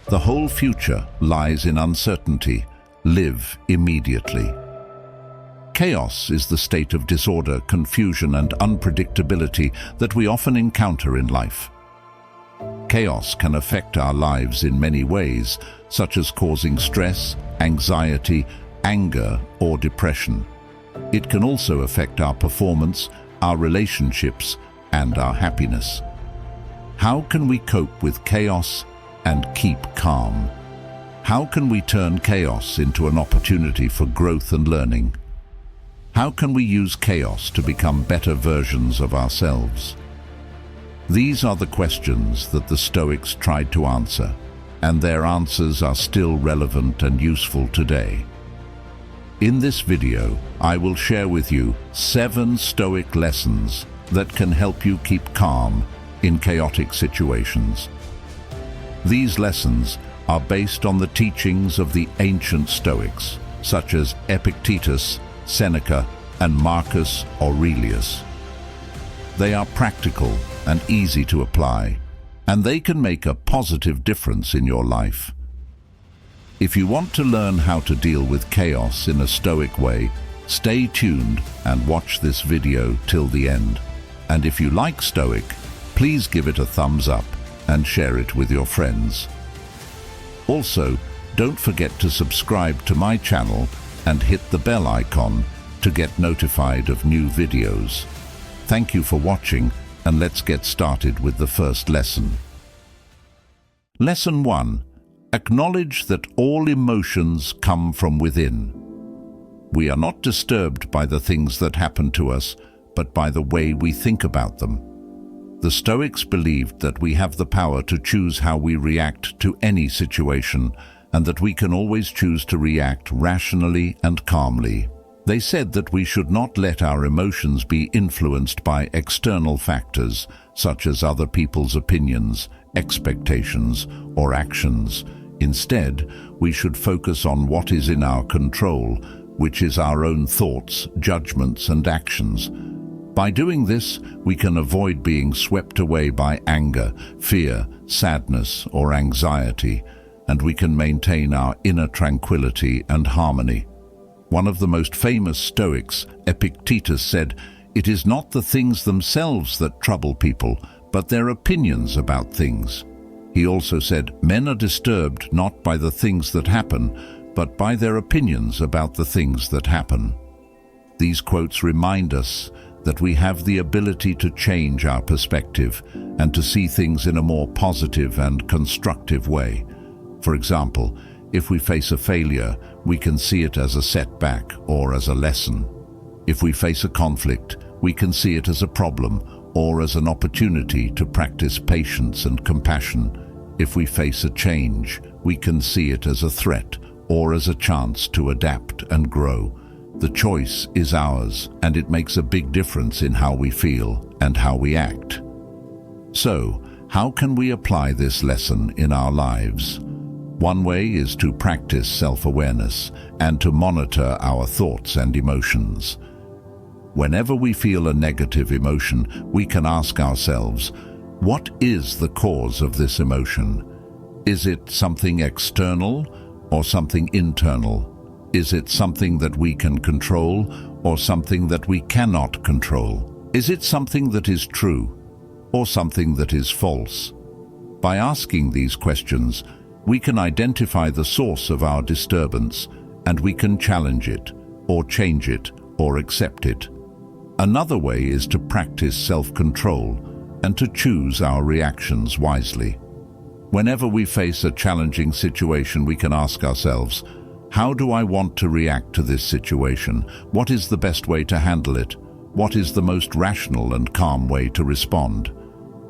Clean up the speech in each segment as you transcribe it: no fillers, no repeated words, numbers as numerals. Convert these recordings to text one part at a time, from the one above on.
The whole future lies in uncertainty. Live immediately. Chaos is the state of disorder, confusion, and unpredictability that we often encounter in life. Chaos can affect our lives in many ways, such as causing stress, anxiety, anger, or depression. It can also affect our performance, our relationships, and our happiness. How can we cope with chaos and keep calm? How can we turn chaos into an opportunity for growth and learning? How can we use chaos to become better versions of ourselves? These are the questions that the Stoics tried to answer, and their answers are still relevant and useful today. In this video, I will share with you 7 Stoic lessons that can help you keep calm in chaotic situations. These lessons are based on the teachings of the ancient Stoics, such as Epictetus, Seneca, and Marcus Aurelius. They are practical and easy to apply, and they can make a positive difference in your life. If you want to learn how to deal with chaos in a Stoic way, stay tuned and watch this video till the end. And if you like Stoic, please give it a thumbs up and share it with your friends. Also, don't forget to subscribe to my channel and hit the bell icon to get notified of new videos. Thank you for watching, and let's get started with the first lesson. Lesson 1. Acknowledge that all emotions come from within. We are not disturbed by the things that happen to us, but by the way we think about them. The Stoics believed that we have the power to choose how we react to any situation, and that we can always choose to react rationally and calmly. They said that we should not let our emotions be influenced by external factors, such as other people's opinions, expectations, or actions. Instead, we should focus on what is in our control, which is our own thoughts, judgments, and actions. By doing this, we can avoid being swept away by anger, fear, sadness, or anxiety, and we can maintain our inner tranquility and harmony. One of the most famous Stoics, Epictetus, said, "It is not the things themselves that trouble people, but their opinions about things." He also said, "Men are disturbed not by the things that happen, but by their opinions about the things that happen." These quotes remind us that we have the ability to change our perspective and to see things in a more positive and constructive way. For example, if we face a failure, we can see it as a setback or as a lesson. If we face a conflict, we can see it as a problem or as an opportunity to practice patience and compassion. If we face a change, we can see it as a threat or as a chance to adapt and grow. The choice is ours, and it makes a big difference in how we feel and how we act. So, how can we apply this lesson in our lives? One way is to practice self-awareness and to monitor our thoughts and emotions. Whenever we feel a negative emotion, we can ask ourselves, what is the cause of this emotion? Is it something external or something internal? Is it something that we can control or something that we cannot control? Is it something that is true or something that is false? By asking these questions, we can identify the source of our disturbance, and we can challenge it, or change it, or accept it. Another way is to practice self-control and to choose our reactions wisely. Whenever we face a challenging situation, we can ask ourselves, how do I want to react to this situation? What is the best way to handle it? What is the most rational and calm way to respond?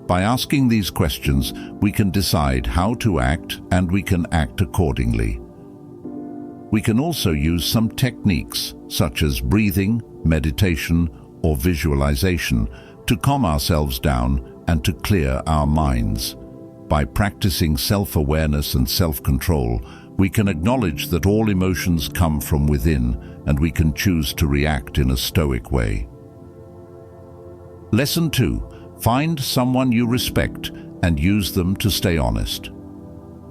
By asking these questions, we can decide how to act, and we can act accordingly. We can also use some techniques, such as breathing, meditation, or visualization, to calm ourselves down and to clear our minds. By practicing self-awareness and self-control, we can acknowledge that all emotions come from within, and we can choose to react in a Stoic way. Lesson 2. Find someone you respect and use them to stay honest.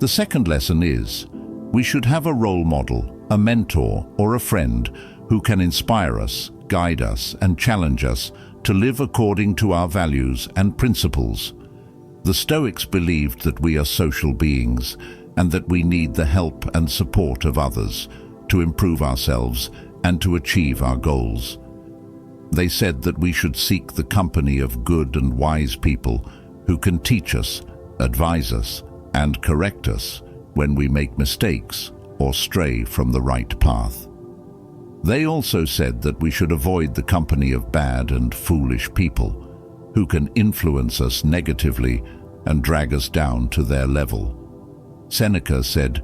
The second lesson is, we should have a role model, a mentor, or a friend who can inspire us, guide us, and challenge us to live according to our values and principles. The Stoics believed that we are social beings and that we need the help and support of others to improve ourselves and to achieve our goals. They said that we should seek the company of good and wise people who can teach us, advise us, and correct us when we make mistakes or stray from the right path. They also said that we should avoid the company of bad and foolish people who can influence us negatively and drag us down to their level. Seneca said,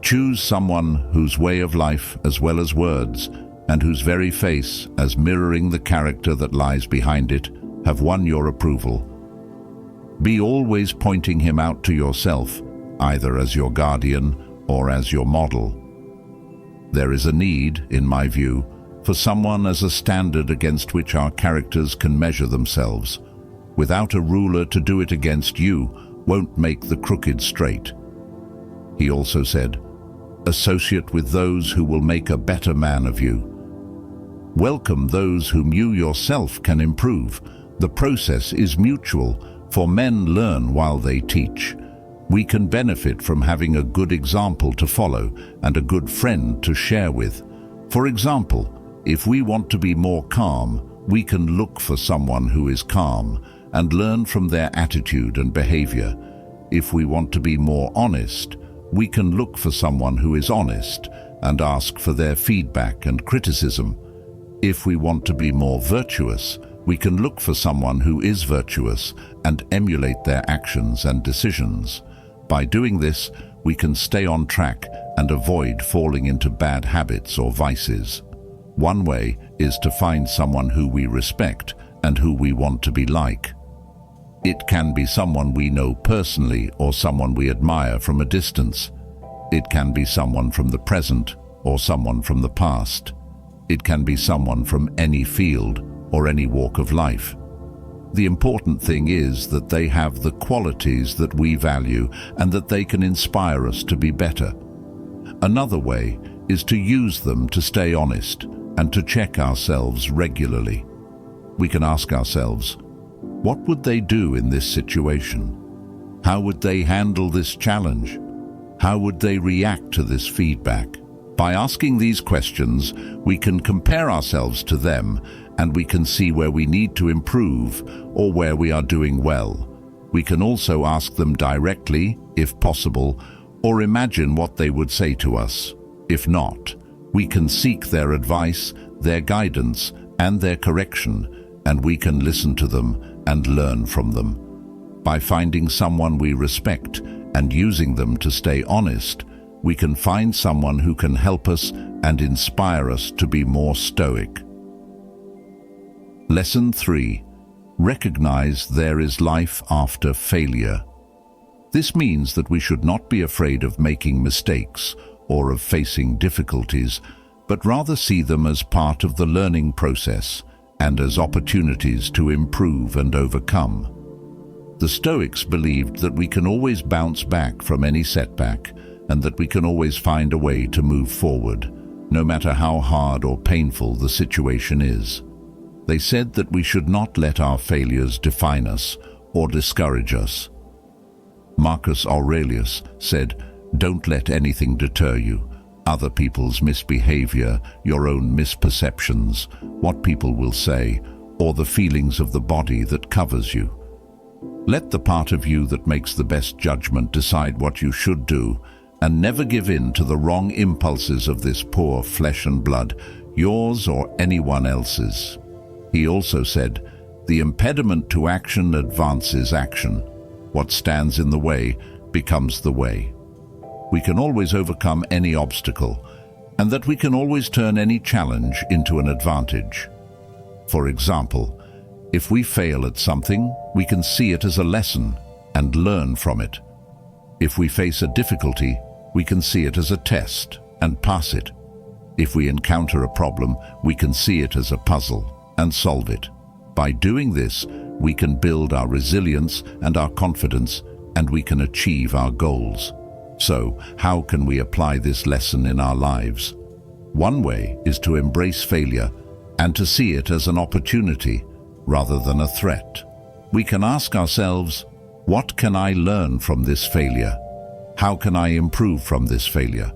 "Choose someone whose way of life as well as words and whose very face, as mirroring the character that lies behind it, have won your approval. Be always pointing him out to yourself, either as your guardian or as your model." There is a need, in my view, for someone as a standard against which our characters can measure themselves. Without a ruler to do it against, you won't make the crooked straight. He also said, "Associate with those who will make a better man of you. Welcome those whom you yourself can improve. The process is mutual, for men learn while they teach. We can benefit from having a good example to follow and a good friend to share with. For example, if we want to be more calm, we can look for someone who is calm and learn from their attitude and behavior. If we want to be more honest, we can look for someone who is honest and ask for their feedback and criticism. If we want to be more virtuous, we can look for someone who is virtuous and emulate their actions and decisions. By doing this, we can stay on track and avoid falling into bad habits or vices. One way is to find someone who we respect and who we want to be like. It can be someone we know personally or someone we admire from a distance. It can be someone from the present or someone from the past. It can be someone from any field or any walk of life. The important thing is that they have the qualities that we value and that they can inspire us to be better. Another way is to use them to stay honest and to check ourselves regularly. We can ask ourselves, what would they do in this situation? How would they handle this challenge? How would they react to this feedback? By asking these questions, we can compare ourselves to them and we can see where we need to improve or where we are doing well. We can also ask them directly, if possible, or imagine what they would say to us. If not, we can seek their advice, their guidance, and their correction, and we can listen to them and learn from them. By finding someone we respect and using them to stay honest, we can find someone who can help us and inspire us to be more stoic. Lesson 3. Recognize there is life after failure. This means that we should not be afraid of making mistakes or of facing difficulties, but rather see them as part of the learning process and as opportunities to improve and overcome. The Stoics believed that we can always bounce back from any setback and that we can always find a way to move forward, no matter how hard or painful the situation is. They said that we should not let our failures define us or discourage us. Marcus Aurelius said, "Don't let anything deter you. Other people's misbehavior, your own misperceptions, what people will say, or the feelings of the body that covers you. Let the part of you that makes the best judgment decide what you should do, and never give in to the wrong impulses of this poor flesh and blood, yours or anyone else's." He also said, "The impediment to action advances action. What stands in the way becomes the way." We can always overcome any obstacle, and that we can always turn any challenge into an advantage. For example, if we fail at something, we can see it as a lesson and learn from it. If we face a difficulty, we can see it as a test and pass it. If we encounter a problem, we can see it as a puzzle and solve it. By doing this, we can build our resilience and our confidence, and we can achieve our goals. So, how can we apply this lesson in our lives? One way is to embrace failure and to see it as an opportunity rather than a threat. We can ask ourselves, what can I learn from this failure? How can I improve from this failure?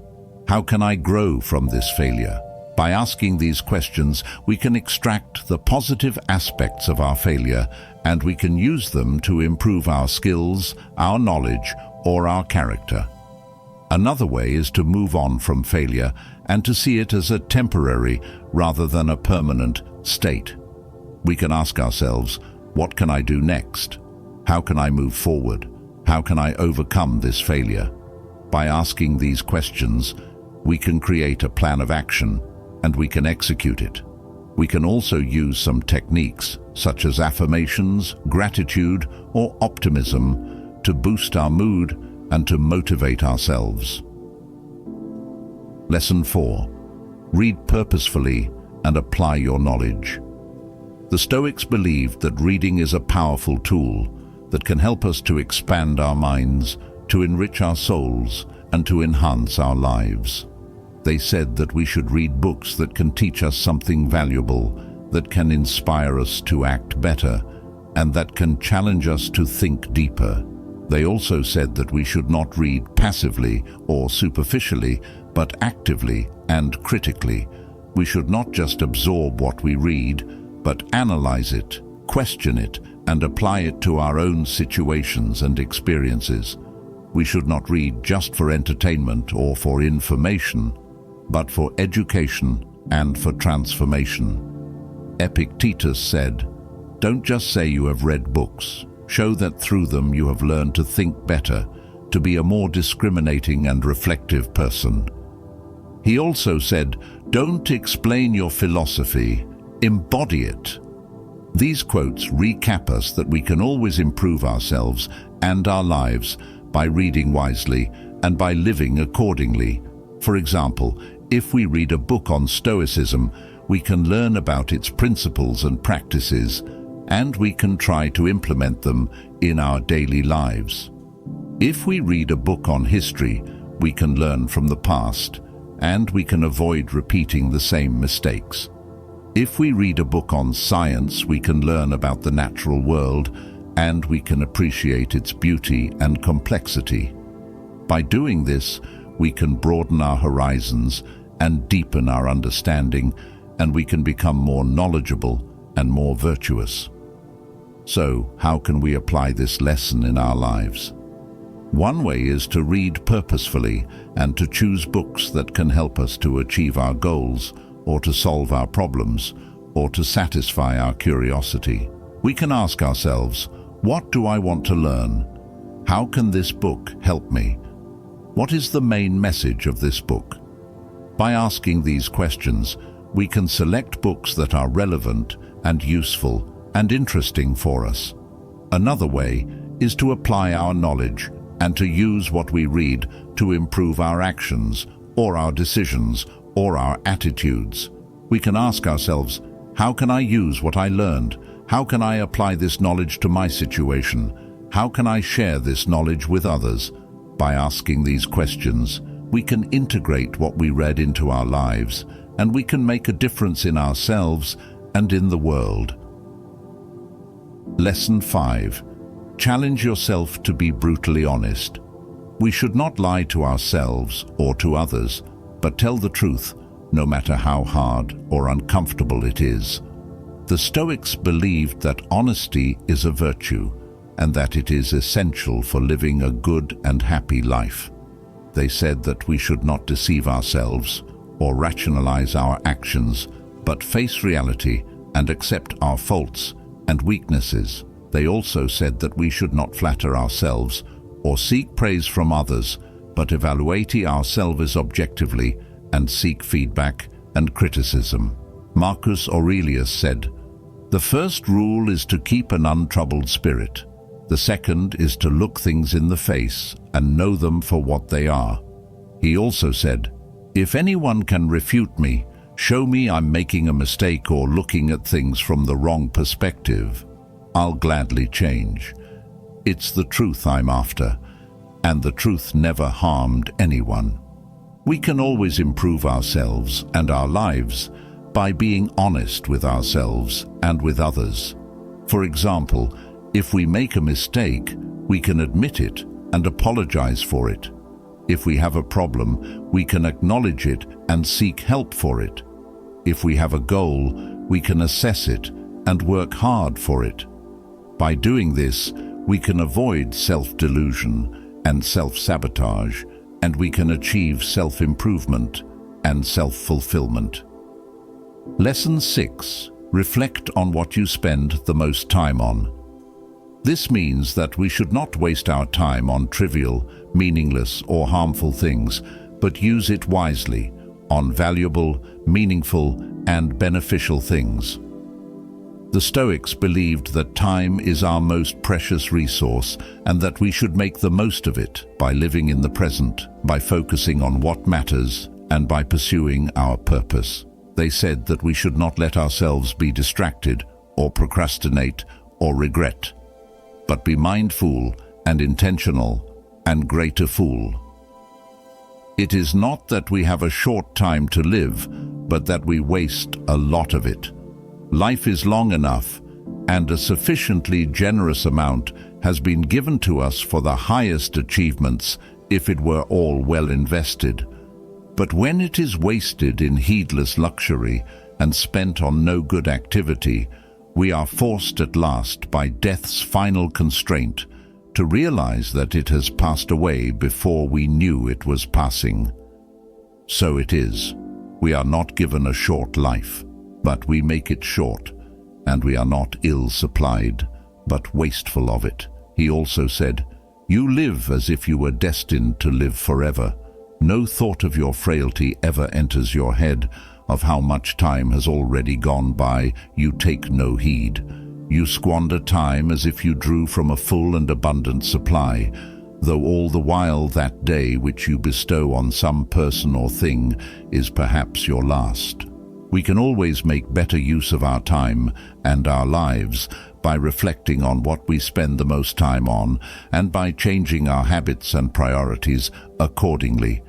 How can I grow from this failure? By asking these questions, we can extract the positive aspects of our failure, and we can use them to improve our skills, our knowledge, or our character. Another way is to move on from failure and to see it as a temporary rather than a permanent state. We can ask ourselves, what can I do next? How can I move forward? How can I overcome this failure? By asking these questions, we can create a plan of action and we can execute it. We can also use some techniques such as affirmations, gratitude, or optimism to boost our mood and to motivate ourselves. Lesson 4. Read purposefully and apply your knowledge. The Stoics believed that reading is a powerful tool that can help us to expand our minds, to enrich our souls, and to enhance our lives. They said that we should read books that can teach us something valuable, that can inspire us to act better, and that can challenge us to think deeper. They also said that we should not read passively or superficially, but actively and critically. We should not just absorb what we read, but analyze it, question it, and apply it to our own situations and experiences. We should not read just for entertainment or for information, but for education and for transformation. Epictetus said, "Don't just say you have read books. Show that through them you have learned to think better, to be a more discriminating and reflective person." He also said, "Don't explain your philosophy, embody it." These quotes recap us that we can always improve ourselves and our lives by reading wisely and by living accordingly. For example, if we read a book on Stoicism, we can learn about its principles and practices, and we can try to implement them in our daily lives. If we read a book on history, we can learn from the past, and we can avoid repeating the same mistakes. If we read a book on science, we can learn about the natural world, and we can appreciate its beauty and complexity. By doing this, we can broaden our horizons and deepen our understanding, and we can become more knowledgeable and more virtuous. So, how can we apply this lesson in our lives? One way is to read purposefully and to choose books that can help us to achieve our goals, or to solve our problems, or to satisfy our curiosity. We can ask ourselves, what do I want to learn? How can this book help me? What is the main message of this book? By asking these questions, we can select books that are relevant and useful and interesting for us. Another way is to apply our knowledge and to use what we read to improve our actions, or our decisions, or our attitudes. We can ask ourselves, how can I use what I learned? How can I apply this knowledge to my situation? How can I share this knowledge with others? By asking these questions, we can integrate what we read into our lives, and we can make a difference in ourselves and in the world. Lesson 5. Challenge yourself to be brutally honest. We should not lie to ourselves or to others, but tell the truth, no matter how hard or uncomfortable it is. The Stoics believed that honesty is a virtue, and that it is essential for living a good and happy life. They said that we should not deceive ourselves or rationalize our actions, but face reality and accept our faults and weaknesses. They also said that we should not flatter ourselves or seek praise from others, but evaluate ourselves objectively and seek feedback and criticism. Marcus Aurelius said, "The first rule is to keep an untroubled spirit. The second is to look things in the face and know them for what they are." He also said, "If anyone can refute me, show me I'm making a mistake or looking at things from the wrong perspective, I'll gladly change. It's the truth I'm after." and the truth never harmed anyone. We can always improve ourselves and our lives by being honest with ourselves and with others. For example, if we make a mistake, we can admit it and apologize for it. If we have a problem, we can acknowledge it and seek help for it. If we have a goal, we can assess it and work hard for it. By doing this, we can avoid self-delusion and self-sabotage, and we can achieve self-improvement and self-fulfillment. Lesson 6. Reflect on what you spend the most time on. This means that we should not waste our time on trivial, meaningless, or harmful things, but use it wisely on valuable, meaningful, and beneficial things. The Stoics believed that time is our most precious resource and that we should make the most of it by living in the present, by focusing on what matters, and by pursuing our purpose. They said that we should not let ourselves be distracted or procrastinate or regret, but be mindful and intentional and greater fool. It is not that we have a short time to live, but that we waste a lot of it. Life is long enough, and a sufficiently generous amount has been given to us for the highest achievements if it were all well invested. But when it is wasted in heedless luxury and spent on no good activity, we are forced at last by death's final constraint to realize that it has passed away before we knew it was passing. So it is. We are not given a short life, but we make it short, and we are not ill-supplied, but wasteful of it. He also said, "You live as if you were destined to live forever. No thought of your frailty ever enters your head. Of how much time has already gone by, you take no heed. You squander time as if you drew from a full and abundant supply, though all the while that day which you bestow on some person or thing is perhaps your last." We can always make better use of our time and our lives by reflecting on what we spend the most time on and by changing our habits and priorities accordingly.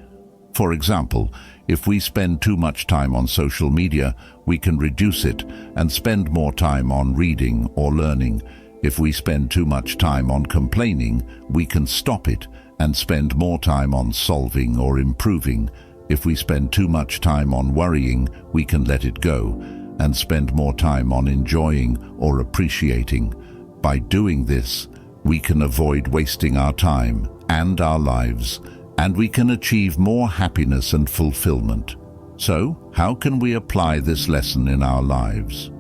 For example, if we spend too much time on social media, we can reduce it and spend more time on reading or learning. If we spend too much time on complaining, we can stop it and spend more time on solving or improving. If we spend too much time on worrying, we can let it go and spend more time on enjoying or appreciating. By doing this, we can avoid wasting our time and our lives, and we can achieve more happiness and fulfillment. So, how can we apply this lesson in our lives?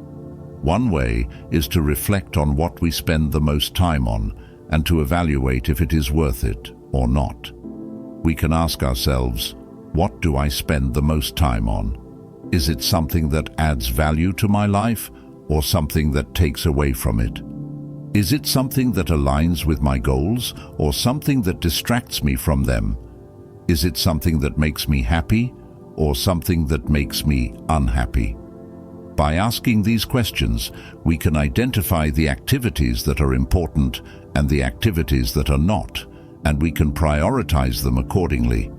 One way is to reflect on what we spend the most time on and to evaluate if it is worth it or not. We can ask ourselves, what do I spend the most time on? Is it something that adds value to my life or something that takes away from it? Is it something that aligns with my goals or something that distracts me from them? Is it something that makes me happy or something that makes me unhappy? By asking these questions, we can identify the activities that are important and the activities that are not, and we can prioritize them accordingly.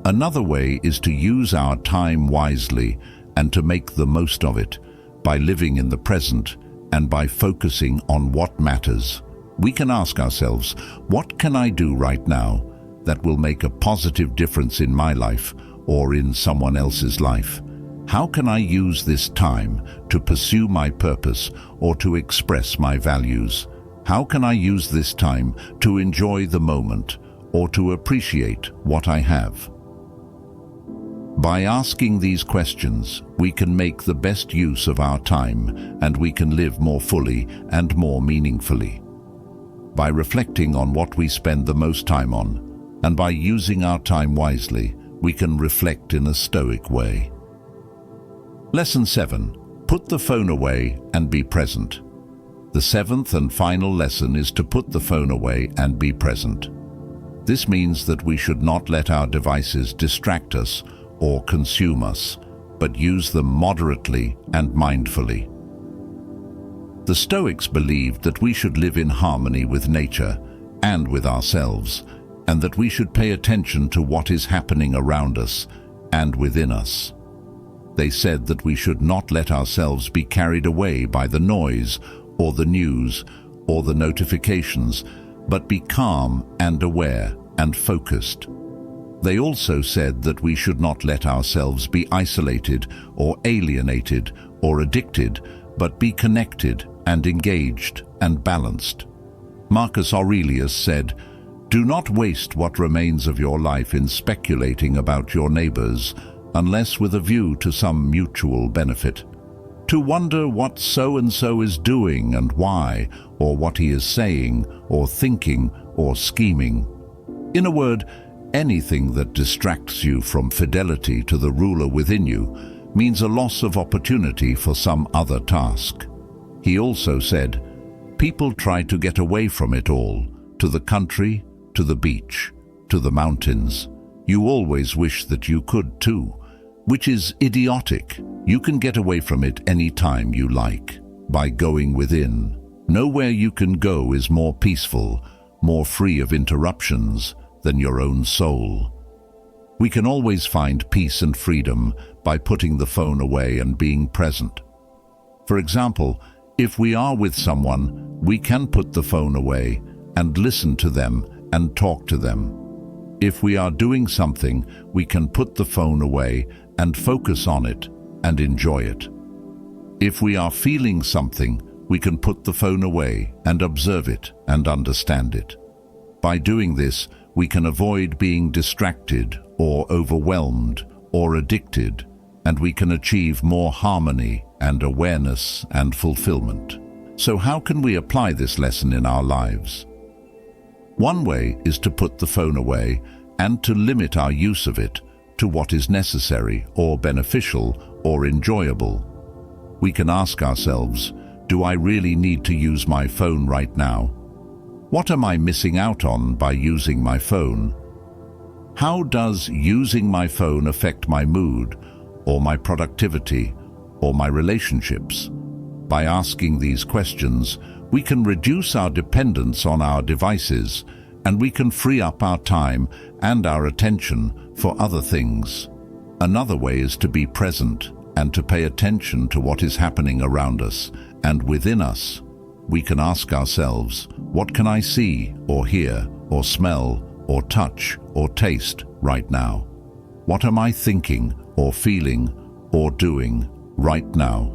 Another way is to use our time wisely and to make the most of it by living in the present and by focusing on what matters. We can ask ourselves, what can I do right now that will make a positive difference in my life or in someone else's life? How can I use this time to pursue my purpose or to express my values? How can I use this time to enjoy the moment or to appreciate what I have? By asking these questions, we can make the best use of our time and we can live more fully and more meaningfully. By reflecting on what we spend the most time on and by using our time wisely, we can reflect in a stoic way. Lesson 7. Put the phone away and be present. The seventh and final lesson is to put the phone away and be present. This means that we should not let our devices distract us or consume us, but use them moderately and mindfully. The Stoics believed that we should live in harmony with nature and with ourselves. and that we should pay attention to what is happening around us and within us. They said that we should not let ourselves be carried away by the noise or the news or the notifications, but be calm and aware and focused. They also said that we should not let ourselves be isolated or alienated or addicted, but be connected and engaged and balanced. Marcus Aurelius said, "Do not waste what remains of your life in speculating about your neighbors, unless with a view to some mutual benefit. To wonder what so-and-so is doing and why, or what he is saying, or thinking, or scheming." In a word, anything that distracts you from fidelity to the ruler within you means a loss of opportunity for some other task. He also said, "People try to get away from it all, to the country, to the beach, to the mountains. You always wish that you could too, which is idiotic. You can get away from it any time you like, by going within. Nowhere you can go is more peaceful, more free of interruptions than your own soul." We can always find peace and freedom by putting the phone away and being present. For example, if we are with someone, we can put the phone away and listen to them and talk to them. If we are doing something, we can put the phone away and focus on it and enjoy it. If we are feeling something, we can put the phone away and observe it and understand it. By doing this, we can avoid being distracted or overwhelmed or addicted, and we can achieve more harmony and awareness and fulfillment. So how can we apply this lesson in our lives? One way is to put the phone away and to limit our use of it to what is necessary or beneficial or enjoyable. We can ask ourselves, do I really need to use my phone right now? What am I missing out on by using my phone? How does using my phone affect my mood or my productivity or my relationships? By asking these questions, we can reduce our dependence on our devices, and we can free up our time and our attention for other things. Another way is to be present and to pay attention to what is happening around us and within us. We can ask ourselves, what can I see or hear or smell or touch or taste right now? What am I thinking or feeling or doing right now?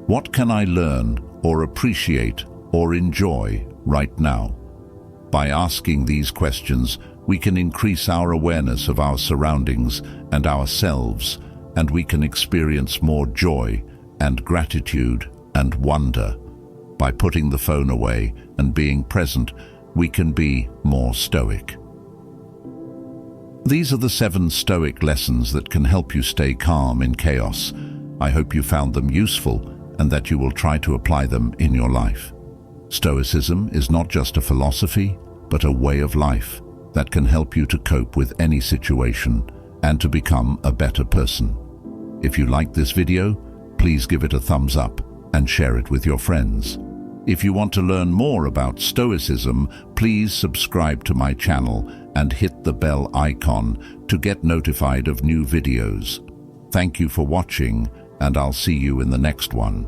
What can I learn or appreciate or enjoy right now? By asking these questions, we can increase our awareness of our surroundings and ourselves, and we can experience more joy and gratitude and wonder. By putting the phone away and being present, we can be more stoic. These are the 7 Stoic lessons that can help you stay calm in chaos. I hope you found them useful and that you will try to apply them in your life. Stoicism is not just a philosophy, but a way of life that can help you to cope with any situation and to become a better person. If you liked this video, please give it a thumbs up and share it with your friends. If you want to learn more about Stoicism, please subscribe to my channel and hit the bell icon to get notified of new videos. Thank you for watching, and I'll see you in the next one.